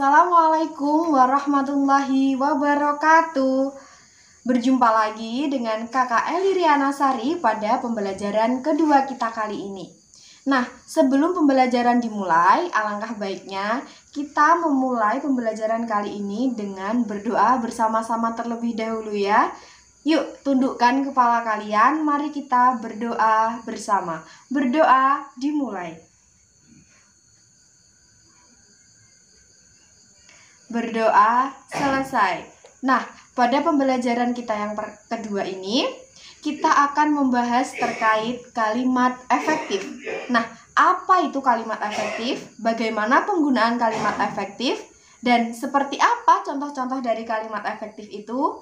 Assalamualaikum warahmatullahi wabarakatuh. Berjumpa lagi dengan Kakak Eli Riana Sari pada pembelajaran kedua kita kali ini. Nah, sebelum pembelajaran dimulai, alangkah baiknya kita memulai pembelajaran kali ini dengan berdoa bersama-sama terlebih dahulu ya. Yuk, tundukkan kepala kalian, mari kita berdoa bersama. Berdoa dimulai. Berdoa selesai. Nah, pada pembelajaran kita yang kedua ini, kita akan membahas terkait kalimat efektif. Nah, apa itu kalimat efektif? Bagaimana penggunaan kalimat efektif? Dan seperti apa contoh-contoh dari kalimat efektif itu?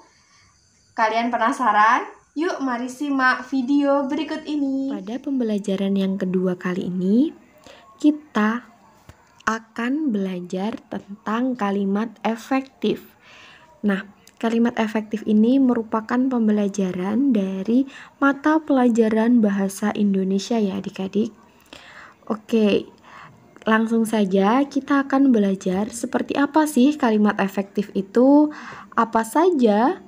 Kalian penasaran? Yuk, mari simak video berikut ini. Pada pembelajaran yang kedua kali ini, kita akan belajar tentang kalimat efektif. Nah, kalimat efektif ini merupakan pembelajaran dari mata pelajaran bahasa Indonesia ya adik-adik. Oke, langsung saja kita akan belajar seperti apa sih kalimat efektif itu, apa saja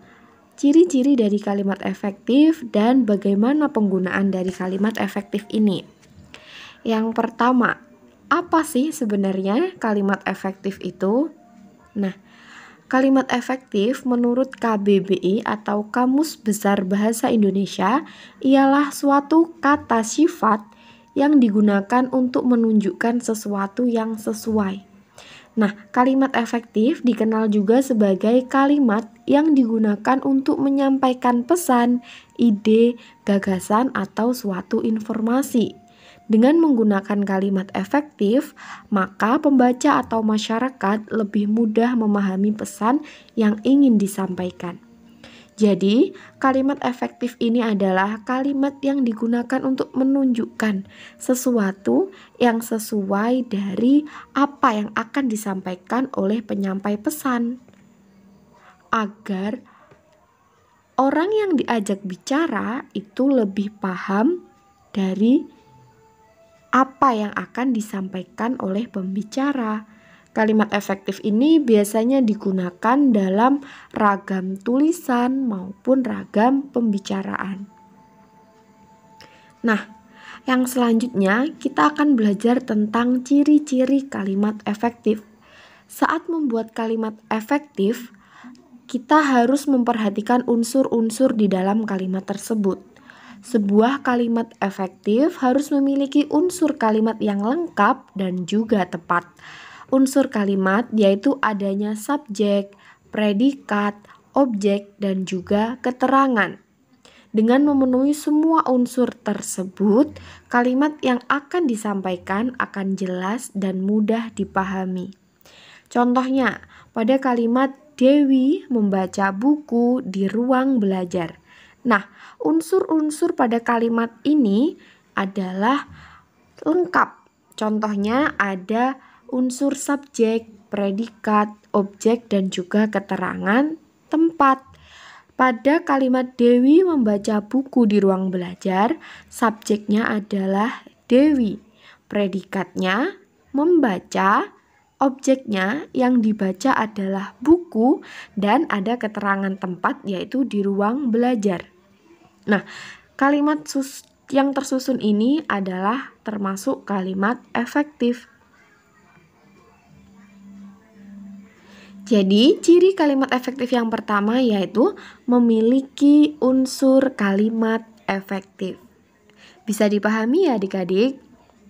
ciri-ciri dari kalimat efektif, dan bagaimana penggunaan dari kalimat efektif ini. Yang pertama, apa sih sebenarnya kalimat efektif itu? Nah, kalimat efektif menurut KBBI atau Kamus Besar Bahasa Indonesia ialah suatu kata sifat yang digunakan untuk menunjukkan sesuatu yang sesuai. Nah, kalimat efektif dikenal juga sebagai kalimat yang digunakan untuk menyampaikan pesan, ide, gagasan, atau suatu informasi. Dengan menggunakan kalimat efektif, maka pembaca atau masyarakat lebih mudah memahami pesan yang ingin disampaikan. Jadi, kalimat efektif ini adalah kalimat yang digunakan untuk menunjukkan sesuatu yang sesuai dari apa yang akan disampaikan oleh penyampai pesan, agar orang yang diajak bicara itu lebih paham dari apa yang akan disampaikan oleh pembicara. Kalimat efektif ini biasanya digunakan dalam ragam tulisan maupun ragam pembicaraan. Nah, yang selanjutnya kita akan belajar tentang ciri-ciri kalimat efektif. Saat membuat kalimat efektif, kita harus memperhatikan unsur-unsur di dalam kalimat tersebut. Sebuah kalimat efektif harus memiliki unsur kalimat yang lengkap dan juga tepat. Unsur kalimat yaitu adanya subjek, predikat, objek, dan juga keterangan. Dengan memenuhi semua unsur tersebut, kalimat yang akan disampaikan akan jelas dan mudah dipahami. Contohnya, pada kalimat Dewi membaca buku di ruang belajar. Nah, unsur-unsur pada kalimat ini adalah lengkap. Contohnya ada unsur subjek, predikat, objek, dan juga keterangan tempat. Pada kalimat Dewi membaca buku di ruang belajar, subjeknya adalah Dewi, predikatnya membaca, objeknya yang dibaca adalah buku, dan ada keterangan tempat yaitu di ruang belajar. Nah, kalimat yang tersusun ini adalah termasuk kalimat efektif. Jadi, ciri kalimat efektif yang pertama yaitu memiliki unsur kalimat efektif. Bisa dipahami ya adik-adik?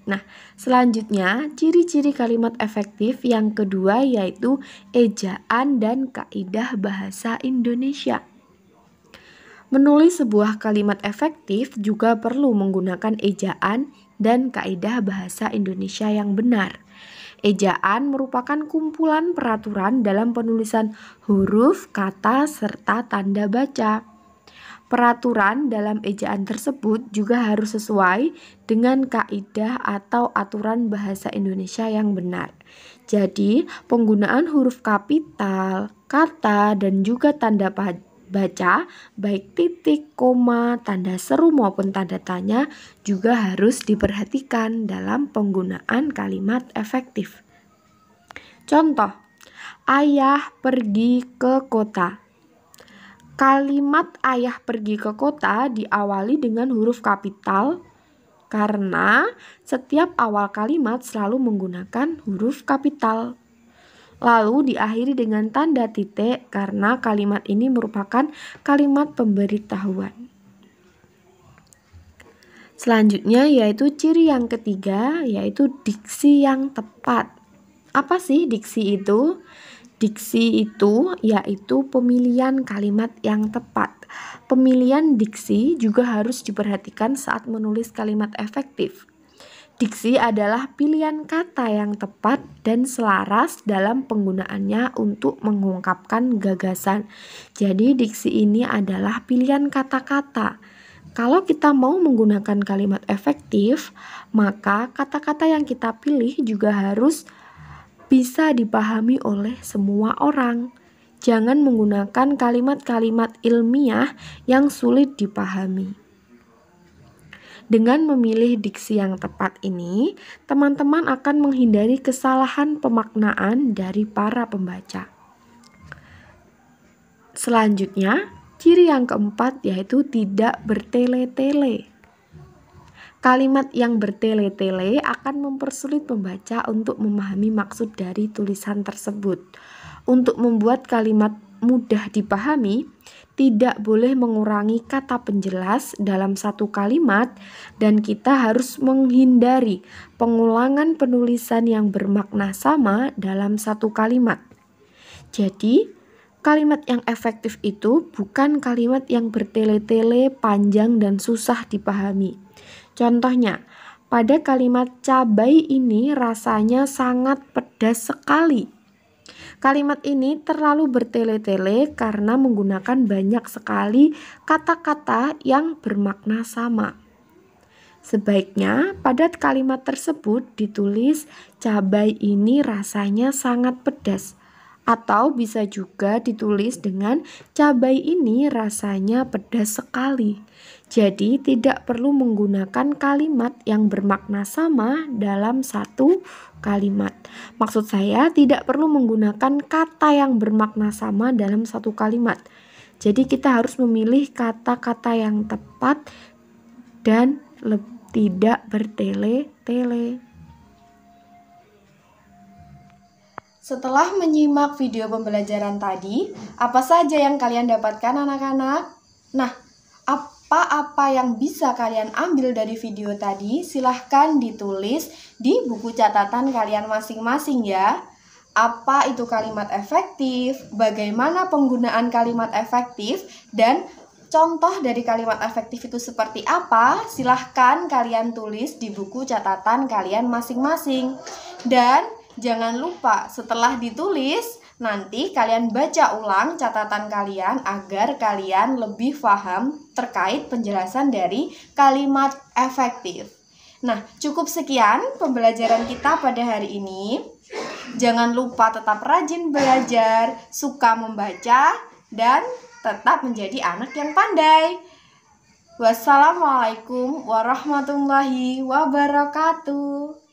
Nah, selanjutnya ciri-ciri kalimat efektif yang kedua yaitu ejaan dan kaidah bahasa Indonesia. Menulis sebuah kalimat efektif juga perlu menggunakan ejaan dan kaidah bahasa Indonesia yang benar. Ejaan merupakan kumpulan peraturan dalam penulisan huruf, kata, serta tanda baca. Peraturan dalam ejaan tersebut juga harus sesuai dengan kaidah atau aturan bahasa Indonesia yang benar. Jadi, penggunaan huruf kapital, kata, dan juga tanda baca, baik titik, koma, tanda seru maupun tanda tanya juga harus diperhatikan dalam penggunaan kalimat efektif. Contoh, Ayah pergi ke kota. Kalimat ayah pergi ke kota diawali dengan huruf kapital karena setiap awal kalimat selalu menggunakan huruf kapital. Lalu diakhiri dengan tanda titik karena kalimat ini merupakan kalimat pemberitahuan. Selanjutnya yaitu ciri yang ketiga, yaitu diksi yang tepat. Apa sih diksi itu? Diksi itu yaitu pemilihan kalimat yang tepat. Pemilihan diksi juga harus diperhatikan saat menulis kalimat efektif. Diksi adalah pilihan kata yang tepat dan selaras dalam penggunaannya untuk mengungkapkan gagasan. Jadi diksi ini adalah pilihan kata-kata. Kalau kita mau menggunakan kalimat efektif, maka kata-kata yang kita pilih juga harus bisa dipahami oleh semua orang. Jangan menggunakan kalimat-kalimat ilmiah yang sulit dipahami. Dengan memilih diksi yang tepat ini, teman-teman akan menghindari kesalahan pemaknaan dari para pembaca. Selanjutnya, ciri yang keempat yaitu tidak bertele-tele. Kalimat yang bertele-tele akan mempersulit pembaca untuk memahami maksud dari tulisan tersebut. Untuk membuat kalimat mudah dipahami, tidak boleh mengurangi kata penjelas dalam satu kalimat dan kita harus menghindari pengulangan penulisan yang bermakna sama dalam satu kalimat. Jadi, kalimat yang efektif itu bukan kalimat yang bertele-tele, panjang, dan susah dipahami. Contohnya, pada kalimat cabai ini rasanya sangat pedas sekali. Kalimat ini terlalu bertele-tele karena menggunakan banyak sekali kata-kata yang bermakna sama. Sebaiknya pada kalimat tersebut ditulis cabai ini rasanya sangat pedas. Atau bisa juga ditulis dengan cabai ini rasanya pedas sekali. Jadi tidak perlu menggunakan kalimat yang bermakna sama dalam satu kalimat. Maksud saya tidak perlu menggunakan kata yang bermakna sama dalam satu kalimat. Jadi kita harus memilih kata-kata yang tepat dan tidak bertele-tele. Setelah menyimak video pembelajaran tadi, apa saja yang kalian dapatkan anak-anak? Nah, apa-apa yang bisa kalian ambil dari video tadi, silahkan ditulis di buku catatan kalian masing-masing ya. Apa itu kalimat efektif, bagaimana penggunaan kalimat efektif, dan contoh dari kalimat efektif itu seperti apa, silahkan kalian tulis di buku catatan kalian masing-masing. Dan jangan lupa setelah ditulis, nanti kalian baca ulang catatan kalian agar kalian lebih paham terkait penjelasan dari kalimat efektif. Nah, cukup sekian pembelajaran kita pada hari ini. Jangan lupa tetap rajin belajar, suka membaca, dan tetap menjadi anak yang pandai. Wassalamualaikum warahmatullahi wabarakatuh.